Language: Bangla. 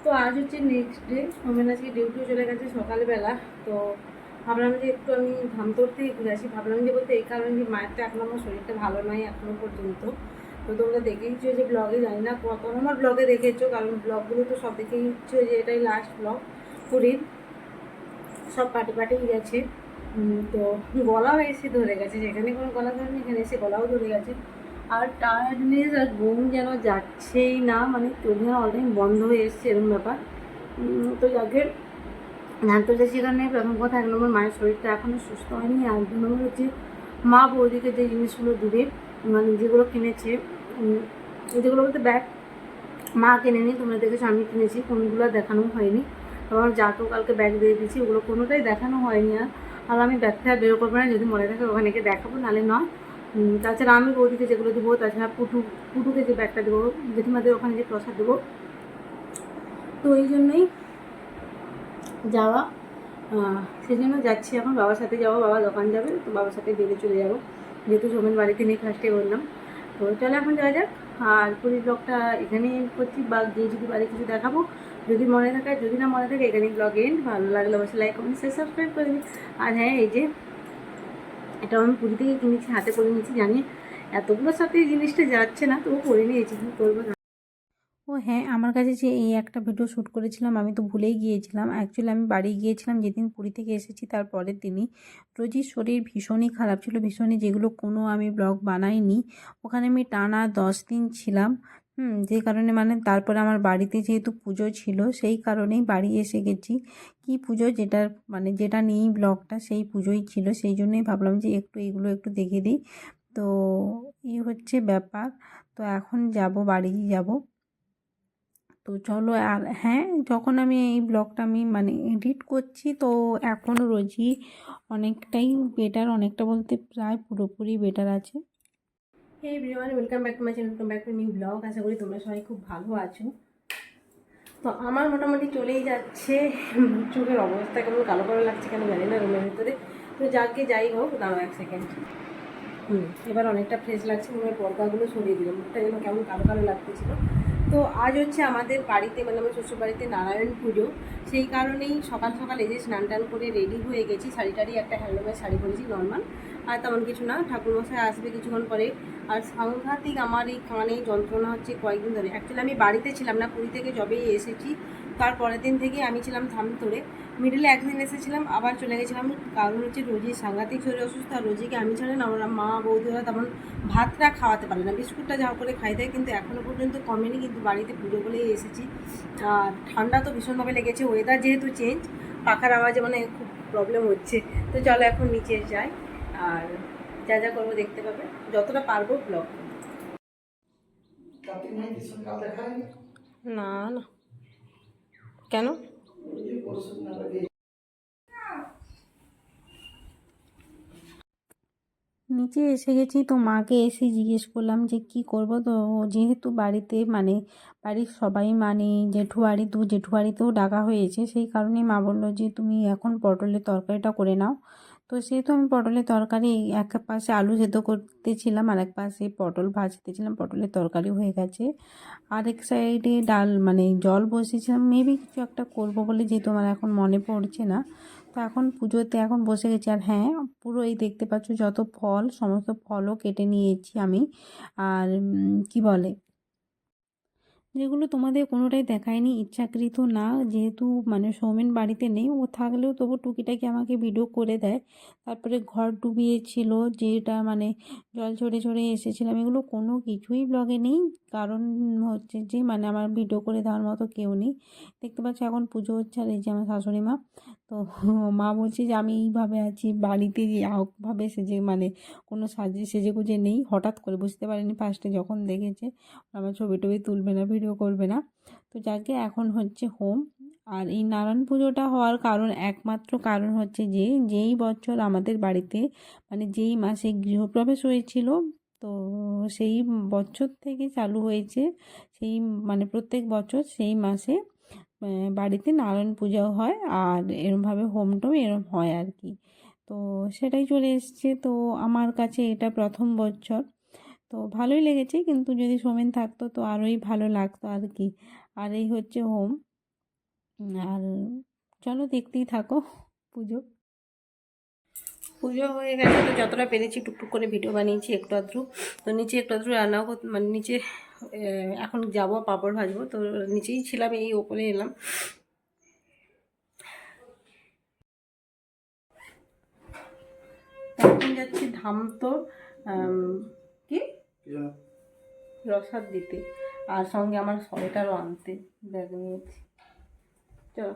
তো আজ হচ্ছে নেক্সট ডে, সোমেন আজকে ডিউটিও চলে গেছে সকালবেলা। তো ভাবলাম যে একটু আমি ধামতোর থেকে ঘুরে আসি। ভাবলাম যে বলতে এই কারণে যে মায়ের তো এখন আমার শরীরটা ভালো নয় এখনও পর্যন্ত। তো তোমরা দেখেইছো যে ব্লগে, জানি না কত আমার ব্লগে দেখেছো, কারণ ব্লগগুলো তো সব দেখেইছো যে এটাই লাস্ট ব্লগ পুরীর। সব পাটি পাটিই গেছে। তো গলাও এসে ধরে গেছে, যেখানে কোনো গলা ধরেনি এখানে এসে গলাও ধরে গেছে। আর টায়ার্ডনেস আর ঘুম যেন যাচ্ছেই না, মানে চোখ যেন অলরেডি বন্ধ হয়ে এসছে এরকম ব্যাপার। তো যাকে জানতে চাই সেখানে প্রথম কথা, এক নম্বর মায়ের শরীরটা এখনও সুস্থ হয়নি, আর দু নম্বর হচ্ছে মা বৌদিকে যে জিনিসগুলো দিবে, মানে যেগুলো কিনেছে, যেগুলো বলতে ব্যাগ মা কিনেনি, তোমরা দেখেছো আমি কিনেছি, কোনগুলো দেখানো হয়নি। আমার যাকেও কালকে ব্যাগ দিয়ে দিয়েছি, ওগুলো কোনোটাই দেখানো হয়নি। আর আমি ব্যাগটা আর বেরো করবো না, যদি মনে থাকে ওখানে গিয়ে দেখাবো, নাহলে নয়। তাছাড়া আমি বৌদিকে যেগুলো দেবো, তাছাড়া পুটুকে যে ব্যাগটা দেবো, জেঠিমাদের ওখানে যে প্রসাদ দেবো, তো এই জন্যই যাওয়া। সেই জন্য যাচ্ছি এখন, বাবার সাথে যাবো, বাবা দোকান যাবে, তো বাবার সাথে বেরিয়ে চলে যাবো, যেহেতু সোমেন বাড়িতে নেই ফার্স্টে বললাম। তো চলে এখন যাওয়া যাক। আর পুরীর ব্লগটা এখানেই এন্ড করছি, বা গিয়ে যদি বাড়ি কিছু দেখাবো, যদি মনে থাকে, যদি না মনে থাকে এখানেই ব্লগ এন্ড। ভালো লাগলে অবশ্যই লাইক কমেন্ট শেয়ার সাবস্ক্রাইব করে দিবি। আর হ্যাঁ, এই যে এটা আমি পুরী থেকে কিনেছি, হাতে করে নিয়েছি, জানি এতগুলোর সাথে এই জিনিসটা যাচ্ছে না, তবু করে নিয়েছি, কী করবো। ও হ্যাঁ, আমার কাছে যে এই একটা ভিডিও শ্যুট করেছিলাম, আমি তো ভুলেই গিয়েছিলাম। অ্যাকচুয়ালি আমি বাড়ি গিয়েছিলাম যেদিন পুরী থেকে এসেছি, তার পরের দিনই রোজির শরীর ভীষণই খারাপ ছিল, ভীষণই, যেগুলো কোনো আমি ব্লগ বানাইনি। ওখানে আমি টানা 10 দিন ছিলাম। যে কারণে, মানে তারপরে আমার বাড়িতে যেহেতু পুজো ছিল, সেই কারণেই বাড়ি এসে গেছি। কি পুজো, যেটার মানে যেটা নিয়েই ব্লগটা, সেই পুজোই ছিল, সেই জন্যই ভাবলাম যে একটু এইগুলো একটু দেখে দিই। তো এই হচ্ছে ব্যাপার। তো এখন যাব, বাড়ি যাব। তো চলো। আর হ্যাঁ, যখন আমি এই ব্লগটা আমি মানে এডিট করছি, তো এখনও রোজই অনেকটাই বেটার, অনেকটা বলতে প্রায় পুরোপুরি বেটার আছে। Hey everyone, welcome back to my channel, welcome back to new blog. আশা করি তোমরা সবাই খুব ভালো আছো। তো আমার মোটামুটি চলেই যাচ্ছে। চোখের অবস্থা কেমন কালো কালো লাগছে কেন জানি না রুমের ভিতরে। তো যাকে যাই হোক, দাঁড়াও 1 সেকেন্ড। এবার অনেকটা ফ্রেশ লাগছে, মনে হয় পর্দাগুলো সরিয়ে দিল, মুখটা যেন কেমন কালো কালো লাগতেছিল। তো আজ হচ্ছে আমাদের বাড়িতে, মানে আমার শ্বশুর বাড়িতে নারায়ণ পুজো। সেই কারণেই সকাল সকাল এই যে স্নান টান করে রেডি হয়ে গেছি। শাড়ি টাড়ি, একটা হ্যান্ডলুমের শাড়ি পরেছি নর্মাল, আর তেমন কিছু না। ঠাকুরমশাই আসবে কিছুক্ষণ পরে। আর সাংঘাতিক আমার এই কানে যন্ত্রণা হচ্ছে কয়েকদিন ধরে। অ্যাকচুয়ালি আমি বাড়িতে ছিলাম না, পুরী থেকে যবেই এসেছি তার পরের দিন থেকে আমি ছিলাম ধামতোড়ে। মিডলে একদিন এসেছিলাম, আবার চলে গেছিলাম। কারণ হচ্ছে রোজি সাংঘাতিক শরীর অসুস্থ, আর রোজিকে আমি ছাড়া না ওরা মা বৌদিরা তেমন ভাতটা খাওয়াতে পারে না, বিস্কুটটা যা করে খাই দেয়, কিন্তু এখনও পর্যন্ত কমেনি। কিন্তু বাড়িতে পুজো বলেই এসেছি। আর ঠান্ডা তো ভীষণভাবে লেগেছে, ওয়েদার যেহেতু চেঞ্জ, পাখার আওয়াজে মানে খুব প্রবলেম হচ্ছে। তো চলো এখন নিচে যাই, আর যা যা করবো দেখতে পাবে, যতটা পারবো ব্লগ। না না, কেন? নিচে এসে গেছি, তো মাকে এসে জিজ্ঞেস করলাম যে কি করব। তো যেহেতু বাড়িতে মানে বাড়ির সবাই, মানে জেঠুয়ারি, তো জেঠুয়ারিতেও ডাকা হয়েছে, সেই কারণেই মা বললো যে তুমি এখন পটলের তরকারিটা করে নাও। তো সেহেতু আমি পটলের তরকারি, এক পাশে আলু সেদ্ধ করতেছিলাম, আর এক পাশে পটল ভাজতেছিলাম। পটলের তরকারি হয়ে গেছে, আর এক সাইডে ডাল, মানে জল বসিয়েছিলাম, মেবি কিছু একটা করব বলে, যেহেতু আমার এখন মনে পড়ছে না। তো এখন পুজোতে এখন বসে গেছি। আর হ্যাঁ, পুরো এই দেখতে পাচ্ছ যত ফল, সমস্ত ফলও কেটে নিয়েছি আমি। আর কি বলে, যেগুলো তোমাদের কোনোটাই দেখায়নি, ইচ্ছাকৃত না, যেহেতু মানে সৌমেন বাড়িতে নেই, ও থাকলেও তবু টুকিটাকি আমাকে ভিডিও করে দেয়। তারপরে ঘর ডুবিয়েছিল, যেটা মানে জল ঝরে ঝরে এসেছিলাম, এগুলো কোনো কিছুই ব্লগে নেই। কারণ হচ্ছে যে মানে আমার ভিডিও করে দেওয়ার মতো কেউ নেই। দেখতে পাচ্ছি এখন পুজো হচ্ছে, আর এই যে আমার শাশুড়ি মা। তো মা বলছে যে আমি এইভাবে আছি বাড়িতে, যে আউকভাবে সেজে, মানে কোনো সেজে গুজে নেই। হঠাৎ করে বুঝতে পারিনি ফার্স্টে যখন দেখেছে, আমার ছবি টবি তুলবে না, ভিডিও করবে না। তো যাকে এখন হচ্ছে হোম। আর এই নারায়ণ পুজোটা হওয়ার কারণ, একমাত্র কারণ হচ্ছে যে যেই বছর আমাদের বাড়িতে মানে যেই মাসে গৃহপ্রবেশ হয়েছিল, তো সেই বছর থেকে চালু হয়েছে। সেই মানে প্রত্যেক বছর সেই মাসে বাড়িতে নারায়ণ পূজাও হয়, আর এরমভাবে হোম টোম এরম হয় আর কি। তো সেটাই চলে এসছে, তো আমার কাছে এটা প্রথম বছর। তো ভালোই লেগেছে, কিন্তু যদি সোমেন থাকতো তো আরোই ভালো লাগতো আর কি। আর এই হচ্ছে হোম। আর চলো দেখতেই থাকো পুজো। পুজো হয়ে গেছে, তো যতটা পেরেছি টুকটুক করে ভিডিও বানিয়েছি একটু আধটু। তো নিচে একটু আধটু রান্নাও মানে নিচে এখন যাবো পাঁপড় ভাজবো, তো নিচেই ছিলাম, এই ওপরে এলাম। এখন যাচ্ছি ধামতোর কি প্রসাদ দিতে, আর সঙ্গে আমার সোয়েটারও আনতে ব্যাগ নিয়েছি। চলো।